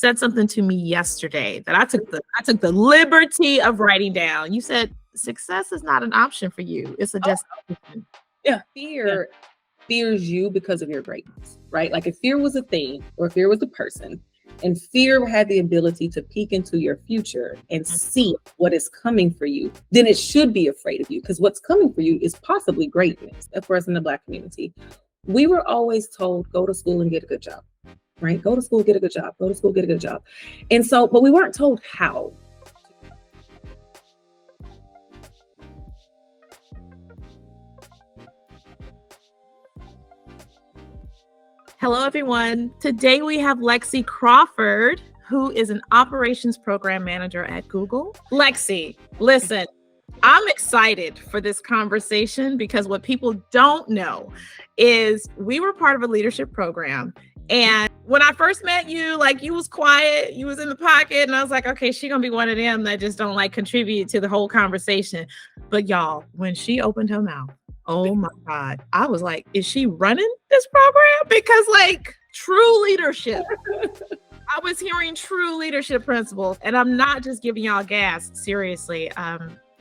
said something to me yesterday that I took the liberty of writing down. You said success is not an option for you. It's a destination. Yeah. Fear fears you because of your greatness, right? Like if fear was a thing or fear was a person, and fear had the ability to peek into your future and see what is coming for you, then it should be afraid of you, because what's coming for you is possibly greatness. For us in the Black community, we were always told, go to school and get a good job, right? Go to school, get a good job, go to school, get a good job. And so, but we weren't told how. Hello, everyone. Today we have Lexi Crawford, who is an operations program manager at Google. Lexi, listen, I'm excited for this conversation because what people don't know is we were part of a leadership program. And when I first met you, like you was quiet, you was in the pocket, and I was like, okay, she's gonna be one of them that just don't like contribute to the whole conversation. But y'all, when she opened her mouth, oh my God, I was like, is she running this program? Because like true leadership. I was hearing true leadership principles, and I'm not just giving y'all gas, seriously.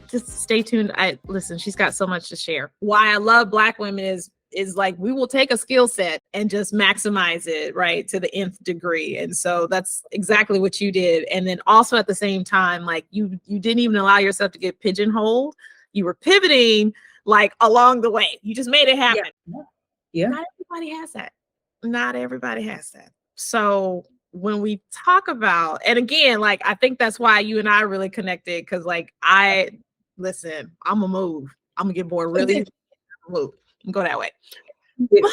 Just stay tuned. Listen, she's got so much to share. Why I love Black women is like, we will take a skill set and just maximize it, right, to the nth degree. And so that's exactly what you did. And then also at the same time, like you didn't even allow yourself to get pigeonholed. You were pivoting like along the way. You just made it happen. Yeah. Not everybody has that. Not everybody has that. So when we talk about, and again, like, I think that's why you and I really connected. Cause like, listen, I'm gonna move. I'm gonna get bored really move and go that way. But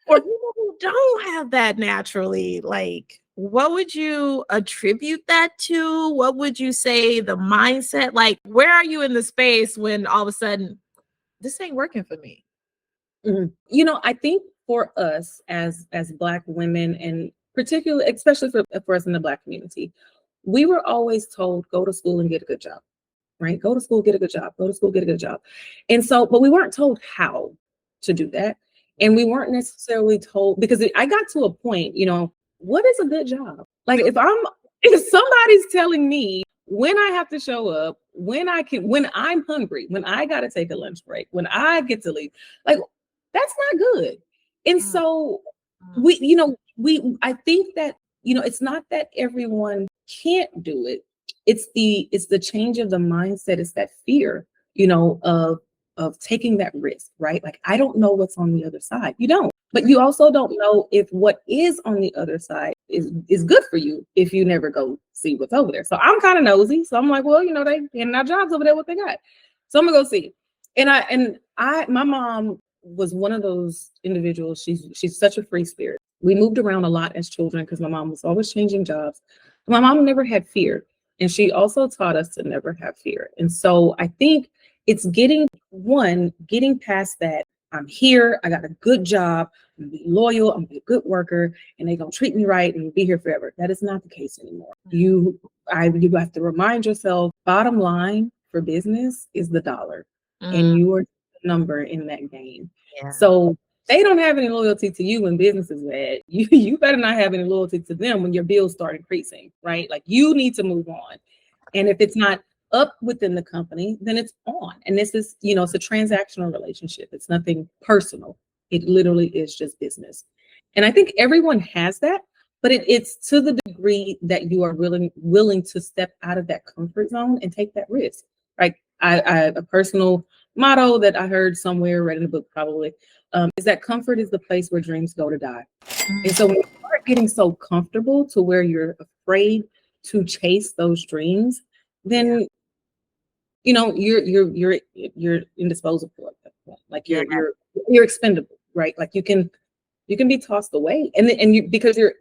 for people who don't have that naturally, like, what would you attribute that to? What would you say the mindset, like, where are you in the space when all of a sudden this ain't working for me? Mm-hmm. You know, I think for us as Black women, and particularly, especially for us in the Black community, we were always told, go to school and get a good job, right? Go to school, get a good job, go to school, get a good job. And so, but we weren't told how to do that. And we weren't necessarily told, because I got to a point, you know, what is a good job? Like if somebody's telling me when I have to show up, when I'm hungry, when I got to take a lunch break, when I get to leave, like that's not good. And so I think that, you know, it's not that everyone can't do it. It's the change of the mindset. It's that fear, you know, of taking that risk, right? Like, I don't know what's on the other side. You don't, but you also don't know if what is on the other side is good for you if you never go see what's over there. So I'm kind of nosy. So I'm like, well, you know, they handing out jobs over there, what they got. So I'm gonna go see. And my mom was one of those individuals. She's such a free spirit. We moved around a lot as children because my mom was always changing jobs. My mom never had fear. And she also taught us to never have fear. And so I think it's getting past that. I'm here, I got a good job, I'm gonna be loyal, I'm gonna be a good worker, and they're gonna treat me right and be here forever. That is not the case anymore. You have to remind yourself, bottom line for business is the dollar. And you are the number in that game. Yeah. So they don't have any loyalty to you when business is bad. You better not have any loyalty to them when your bills start increasing, right? Like you need to move on. And if it's not up within the company, then it's on. And this is, you know, it's a transactional relationship. It's nothing personal. It literally is just business. And I think everyone has that, but it's to the degree that you are willing to step out of that comfort zone and take that risk. Right? A personal motto that I heard somewhere, read in a book probably, is that comfort is the place where dreams go to die. And so when you start getting so comfortable to where you're afraid to chase those dreams, then you know you're indisposable at that point. Like you're expendable, right? Like you can be tossed away, and because you're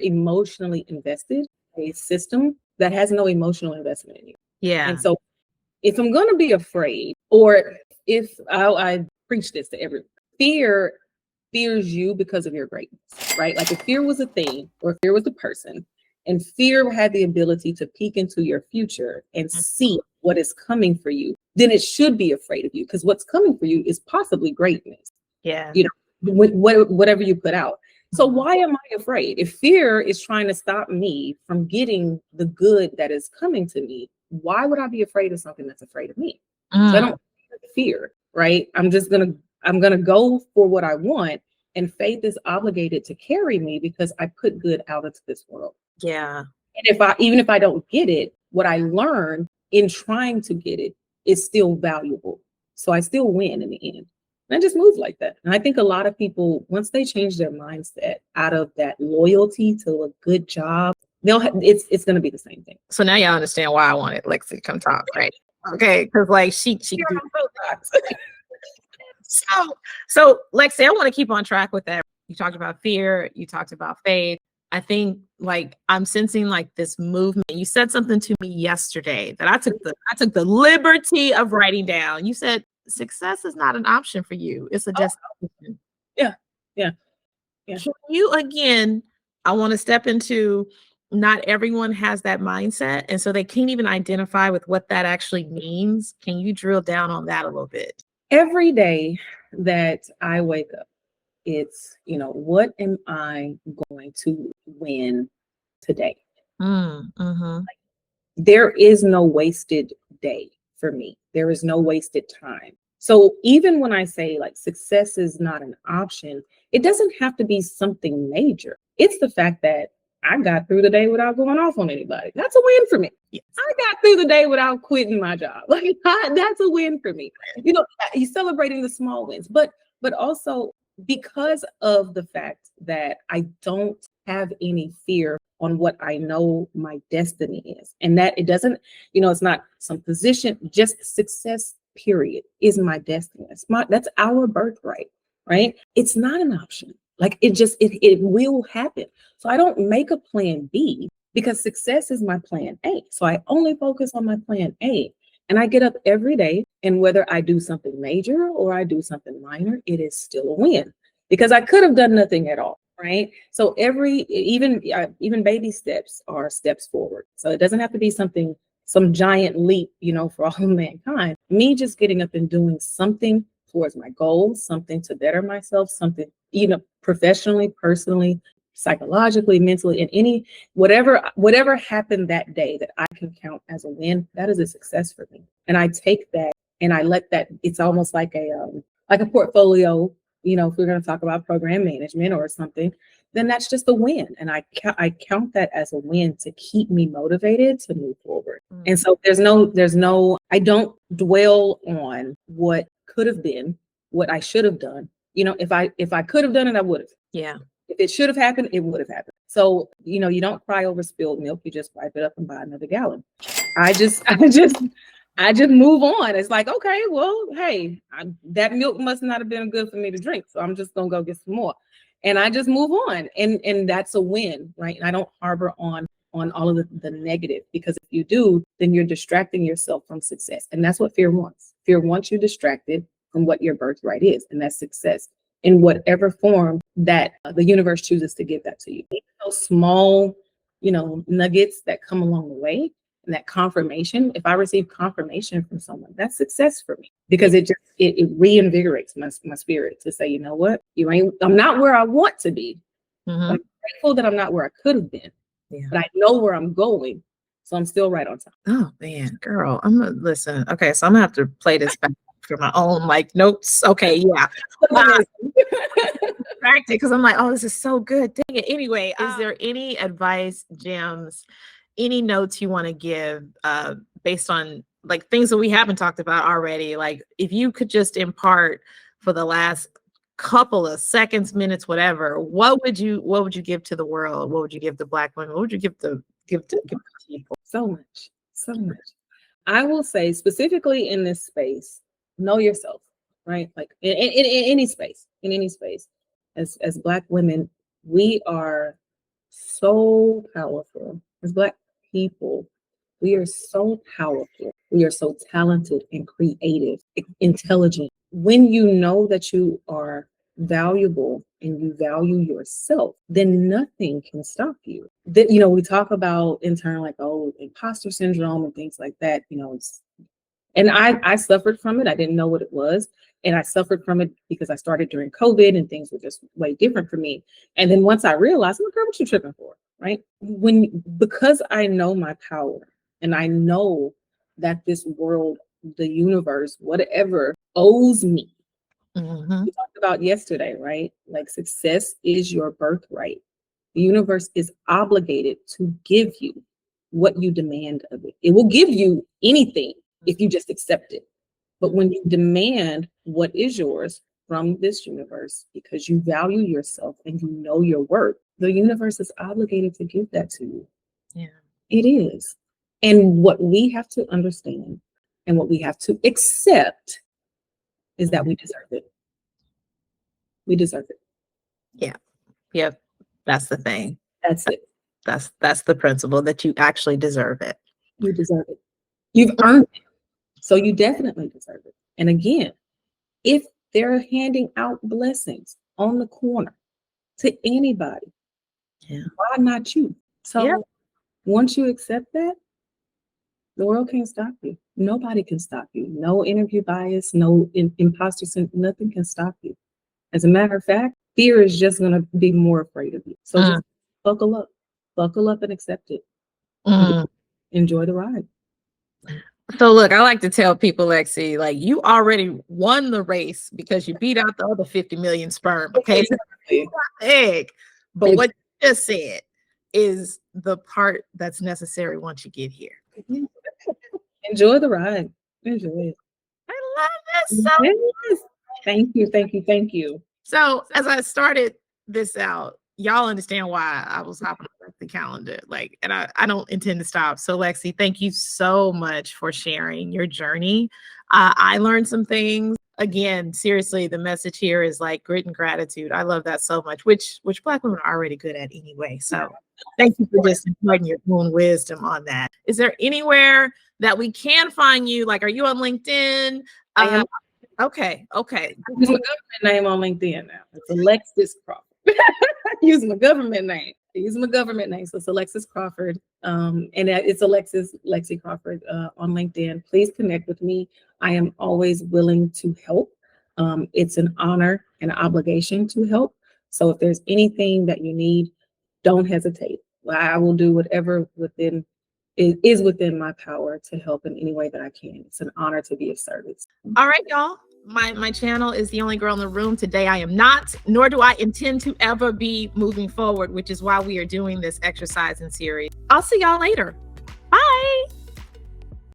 emotionally invested in a system that has no emotional investment in you. Yeah. And so if I'm gonna be afraid, or if I preach this to everyone, fear fears you because of your greatness, right? Like if fear was a thing or if fear was a person, and fear had the ability to peek into your future and see what is coming for you, then it should be afraid of you, because what's coming for you is possibly greatness. Yeah. You know, whatever you put out. So why am I afraid? If fear is trying to stop me from getting the good that is coming to me, why would I be afraid of something that's afraid of me? So I don't fear, right? I'm gonna go for what I want, and faith is obligated to carry me because I put good out into this world. Yeah. And even if I don't get it, what I learned in trying to get it is still valuable. So I still win in the end. And I just move like that. And I think a lot of people, once they change their mindset out of that loyalty to a good job, it's going to be the same thing. So now y'all understand why I wanted Lexi to come talk, right? Okay, because like she so Lexi, I want to keep on track with that. You talked about fear, you talked about faith. I think like I'm sensing like this movement. You said something to me yesterday that I took the liberty of writing down. You said success is not an option for you. It's a destination. Yeah. Can you again, I want to step into not everyone has that mindset. And so they can't even identify with what that actually means. Can you drill down on that a little bit? Every day that I wake up, it's, what am I going to win today? There is no wasted day for me. There is no wasted time. So even when I say like success is not an option, it doesn't have to be something major. It's the fact that I got through the day without going off on anybody. That's a win for me. Yes. I got through the day without quitting my job. Like that's a win for me. You're celebrating the small wins, but also because of the fact that I don't have any fear on what I know my destiny is, and that it doesn't, it's not some position, just success, period, is my destiny. That's our birthright, right? It's not an option. Like it will happen. So I don't make a plan B because success is my plan A. So I only focus on my plan A. And I get up every day, and whether I do something major or I do something minor, it is still a win because I could have done nothing at all, right? So even baby steps are steps forward. So it doesn't have to be some giant leap, for all of mankind. Me just getting up and doing something towards my goals, something to better myself, something, professionally, personally, psychologically, mentally, and whatever happened that day that I can count as a win, that is a success for me. And I take that and I let that, it's almost like a portfolio, if we're going to talk about program management or something, then that's just a win. And I count that as a win to keep me motivated to move forward. And so I don't dwell on what could have been, what I should have done. If I could have done it, I would have. Yeah. If it should have happened, it would have happened. So, you don't cry over spilled milk. You just wipe it up and buy another gallon. I just move on. It's like, okay, well, hey, that milk must not have been good for me to drink. So I'm just going to go get some more. And I just move on. And that's a win, right? And I don't harbor on all of the negative, because if you do, then you're distracting yourself from success. And that's what fear wants. Fear wants you distracted from what your birthright is, and that's success in whatever form that the universe chooses to give that to you. Those small, nuggets that come along the way, and that confirmation. If I receive confirmation from someone, that's success for me, because it reinvigorates my spirit to say, you know what, I'm not where I want to be. I'm grateful that I'm not where I could have been, but I know where I'm going. So I'm still right on time. Oh man, girl, I'm gonna listen. Okay, so I'm gonna have to play this back for my own notes. Okay, yeah. Because I'm like, oh, this is so good. Dang it. Anyway, is there any advice, gems, any notes you want to give based on things that we haven't talked about already? Like if you could just impart for the last couple of seconds, minutes, whatever, what would you give to the world? What would you give to Black women? What would you give to people? So much. I will say specifically in this space, know yourself, right? Like in any space, as Black women, we are so powerful. As Black people, we are so powerful. We are so talented and creative, intelligent. When you know that you are valuable and you value yourself, then nothing can stop you. We talk about in turn imposter syndrome and things like that. And I suffered from it. I didn't know what it was. And I suffered from it because I started during COVID and things were just way different for me. And then once I realized, well, girl, what you tripping for? Right? Because I know my power and I know that this world, the universe, whatever owes me. Mm-hmm. We talked about yesterday, right? Like success is your birthright. The universe is obligated to give you what you demand of it. It will give you anything if you just accept it. But when you demand what is yours from this universe because you value yourself and you know your worth, the universe is obligated to give that to you. Yeah. It is. And what we have to understand and what we have to accept is that we deserve it. We deserve it. Yeah. Yep. That's the thing. That's it. That's the principle, that you actually deserve it. You deserve it. You've earned it. So you definitely deserve it. And again, if they're handing out blessings on the corner to anybody, why not you? So once you accept that, the world can't stop you. Nobody can stop you. No interview bias, no imposter syndrome, nothing can stop you. As a matter of fact, fear is just going to be more afraid of you. So just buckle up and accept it. Enjoy the ride. So look, I like to tell people, Lexi, like, you already won the race because you beat out the other 50 million sperm. Okay. Egg. But what you just said is the part that's necessary once you get here. Enjoy the ride. Enjoy it. I love this so much. Thank you. Thank you. Thank you. So as I started this out, y'all understand why I was hopping on the calendar. Like, and I don't intend to stop. So Lexi, thank you so much for sharing your journey. I learned some things. Again, seriously, the message here is like grit and gratitude. I love that so much, which Black women are already good at anyway. So thank you for just imparting your own wisdom on that. Is there anywhere that we can find you? Like, are you on LinkedIn? Okay. Use my government name on LinkedIn now. It's Alexis Crawford. Use my government name. So it's Alexis Crawford. And it's Lexi Crawford on LinkedIn. Please connect with me. I am always willing to help. It's an honor and an obligation to help. So if there's anything that you need, don't hesitate. I will do whatever is within my power to help in any way that I can. It's an honor to be of service. All right, y'all. My channel is The Only Girl in the Room. Today I am not, nor do I intend to ever be moving forward, which is why we are doing this exercise in series. I'll see y'all later. Bye.